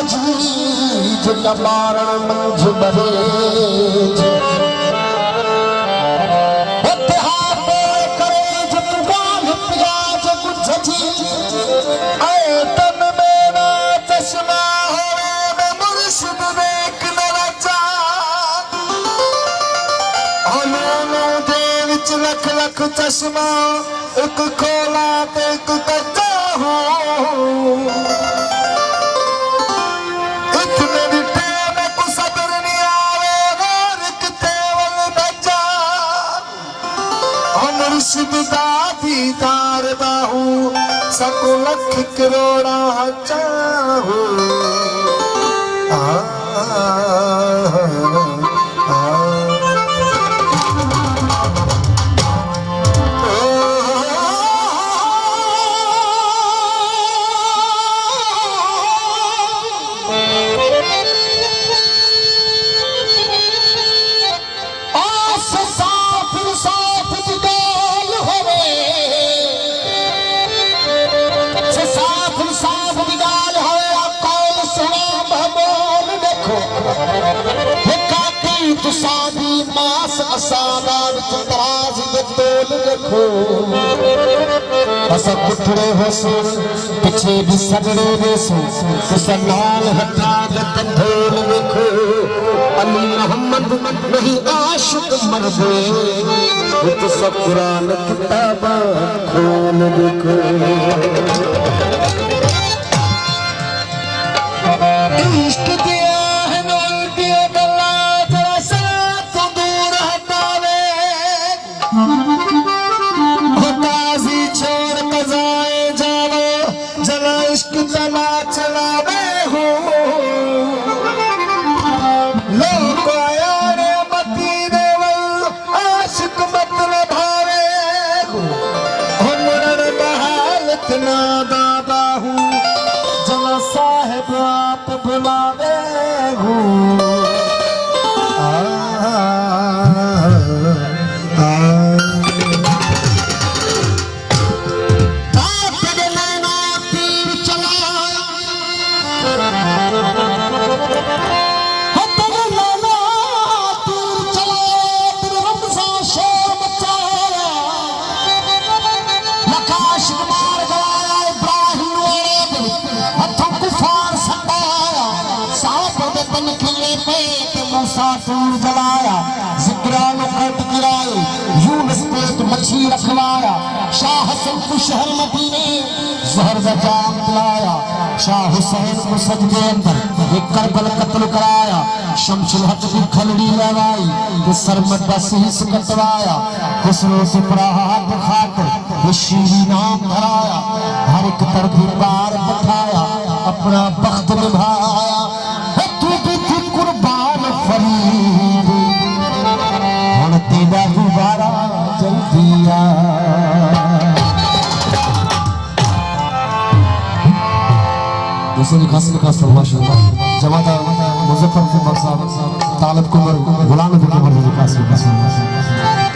अजीज कबारण मंझ बहेज लख लख चश्मा एक खोला ते एक कच्चा हो इतने दिटे में को सबर नहीं आवे और किते वल बजा मुर्शिद दा दीदार बाहू सको लख करोड़ा चाहू सादी मास असादा तराज दे तोल देखो असा कुटड़े होसो पीछे भी सगड़े वेसो तुसा नाल हटा दे तंधोल देखो अली मोहम्मद नहीं आशिक मरदे वो तुसा कुरान किताबा खोल देखो इश्क दिया है नूर दिया चला चला मैं हूँ लोग आया रे मदीने वल आशिक मतलब भावे उमर बहालत ना दादा हूँ जला साहिब आप बुलावे हूँ सूर जलाया जिक्रान कट गिराए यूनुस पेट मछली रखवाया शाह हसन को शहर मदीने जहर का जाम पिलाया शाह हुसैन को सजदे अंदर एक करबल कत्ल कराया शमशुल हक की खलड़ी लगाई तो सरमत का सीस कटवाया हुस्नो से पराहात खाकर बशीरी नाम धराया हर एक तरफ बार बिठाया अपना बख्त निभाया तू भी थी कुर्बान फरीद हुण तेरा गुबारा जल्दी आ दोस्तों खास माशाअल्लाह जमात मुजफ्फरपुर साहब तालब कुमर गुलाम नबी कुमर जी खास माशाअल्लाह